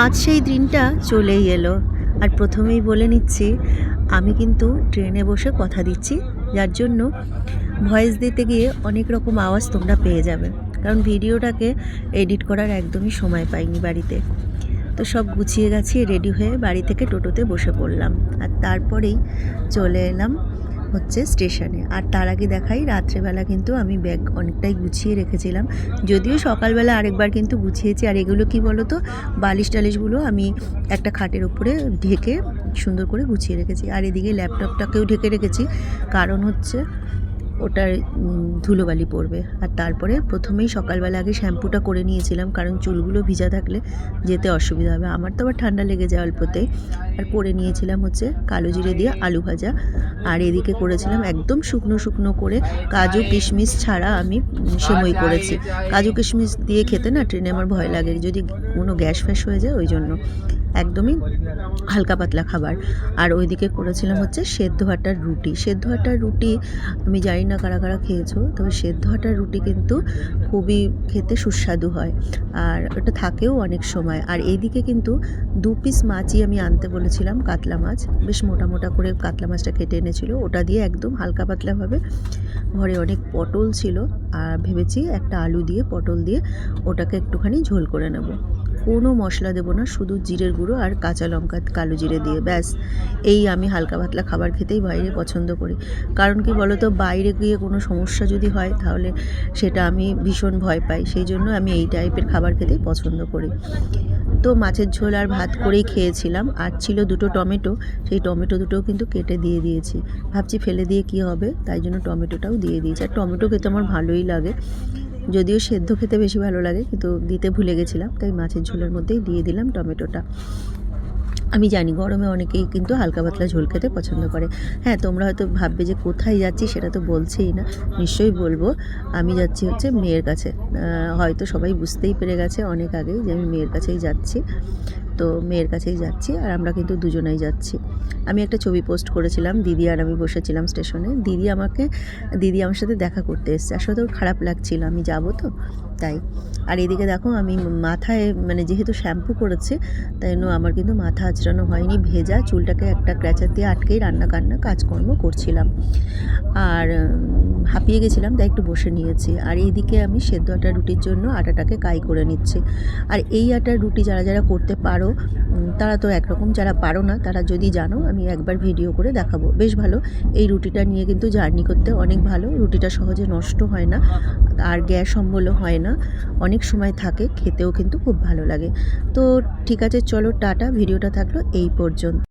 আজ সেই দিনটা চলেই এলো। আর প্রথমেই বলে নিচ্ছি, আমি কিন্তু ট্রেনে বসে কথা দিচ্ছি, যার জন্য ভয়েস দিতে গিয়ে অনেক রকম আওয়াজ তোমরা পেয়ে যাবে। কারণ ভিডিওটাকে এডিট করার একদমই সময় পাইনি বাড়িতে। তো সব গুছিয়ে গাছিয়ে রেডি হয়ে বাড়ি থেকে টোটোতে বসে পড়লাম। আর তারপরেই চলে এলাম হচ্ছে স্টেশনে। আর তার আগে দেখাই, রাত্রেবেলা কিন্তু আমি ব্যাগ অনেকটাই গুছিয়ে রেখেছিলাম, যদিও সকালবেলা আরেকবার কিন্তু গুছিয়েছি। আর এগুলো কি বলো তো, বালিশ টালিশগুলো আমি একটা খাটের উপরে ঢেকে সুন্দর করে গুছিয়ে রেখেছি। আর এদিকে ল্যাপটপটাকেও ঢেকে রেখেছি, কারণ হচ্ছে ওটার ধুলোবালি পড়বে। আর তারপরে প্রথমেই সকালবেলা আগে শ্যাম্পুটা করে নিয়েছিলাম, কারণ চুলগুলো ভিজা থাকলে যেতে অসুবিধা হবে। আমার তো আবার ঠান্ডা লেগে যায় অল্পতেই। আর করে নিয়েছিলাম হচ্ছে কালো জিরে দিয়ে আলু ভাজা। আর এদিকে করেছিলাম একদম শুকনো শুকনো করে কাজু কিশমিশ ছাড়া আমি সেমই করেছি। কাজু কিশমিশ দিয়ে খেতে না ট্রেনে আমার ভয় লাগে, যদি কোনো গ্যাস ফ্যাস হয়ে যায়, ওই জন্য একদমই হালকা পাতলা খাবার। আর ওইদিকে করেছিলাম হচ্ছে সেদ্ধ আটার রুটি। সেদ্ধ আটার রুটি আমি জানি না কারা কারা খেয়েছো, তবে সেদ্ধ আটার রুটি কিন্তু খুবই খেতে সুস্বাদু হয়, আর ওটা থাকেও অনেক সময়। আর এইদিকে কিন্তু 2 পিস মাছই আমি আনতে বলেছিলাম, কাতলা মাছ, বেশ মোটা মোটা করে কাতলা মাছটা কেটে এনেছিল। ওটা দিয়ে একদম হালকা পাতলাভাবে, ঘরে অনেক পটল ছিল, আর ভেবেছি একটা আলু দিয়ে পটল দিয়ে ওটাকে একটুখানি ঝোল করে নেব। কোনো মশলা দেবো না, শুধু জিরের গুঁড়ো আর কাঁচা লঙ্কা কালো জিরে দিয়ে, ব্যাস। এই আমি হালকা পাতলা খাবার খেতেই বাইরে পছন্দ করি। কারণ কি বলো তো, বাইরে গিয়ে কোনো সমস্যা যদি হয় তাহলে সেটা আমি ভীষণ ভয় পাই, সেই জন্য আমি এই টাইপের খাবার খেতেই পছন্দ করি। তো মাছের ঝোল আর ভাত করেই খেয়েছিলাম। আর ছিল 2টো টমেটো, সেই টমেটো দুটোও কিন্তু কেটে দিয়ে দিয়েছি। ভাবছি ফেলে দিয়ে কি হবে, তাই জন্য টমেটোটাও দিয়ে দিয়েছি। আর টমেটো খেতে আমার ভালোই লাগে, যদিও সেদ্ধ খেতে বেশি ভালো লাগে, কিন্তু দিতে ভুলে গেছিলাম, তাই মাছের ঝোলের মধ্যেই দিয়ে দিলাম টমেটোটা। আমি জানি গরমে অনেকেই কিন্তু হালকা পাতলা ঝোল খেতে পছন্দ করে। হ্যাঁ, তোমরা হয়তো ভাববে যে কোথায় যাচ্ছি, সেটা তো বলছেই না। নিশ্চয়ই বলবো, আমি যাচ্ছি হচ্ছে মেয়ের কাছে। হয়তো সবাই বুঝতেই পেরে গেছে অনেক আগেই যে আমি মেয়ের কাছেই যাচ্ছি। তো মেয়ের কাছেই যাচ্ছি, আর আমরা কিন্তু দুজনেই যাচ্ছি। আমি একটা ছবি পোস্ট করেছিলাম, দিদি আর আমি বসেছিলাম স্টেশনে। দিদি আমার সাথে দেখা করতে এসেছে। আসলে ওর খারাপ লাগছিল, আমি যাব তো তাই। আর এদিকে দেখো, আমি মাথায় মানে যেহেতু শ্যাম্পু করেছে, তাই জন্য আমার কিন্তু মাথা আঁচড়ানো হয়নি, ভেজা চুলটাকে একটা ক্র্যাচার দিয়ে আটকেই রান্না কাজকর্ম করছিলাম। আর হাঁপিয়ে গেছিলাম, তাই একটু বসে নিয়েছি। আর এইদিকে আমি সেদ্ধ আটার রুটির জন্য আটাটাকে কাই করে নিচ্ছি। আর এই আটার রুটি যারা যারা করতে পারো তারা তো একরকম, যারা পারো না তারা যদি জানো, আমি একবার ভিডিও করে দেখাবো, বেশ ভালো। এই রুটিটা নিয়ে কিন্তু জার্নি করতে অনেক ভালো, রুটিটা সহজে নষ্ট হয় না, আর গ্যাস অম্বলও হয় না, অনেক সময় থাকে, খেতেও কিন্তু খুব ভালো লাগে। তো ঠিক আছে, চলো টাটা, ভিডিওটা থাকলো এই পর্যন্ত।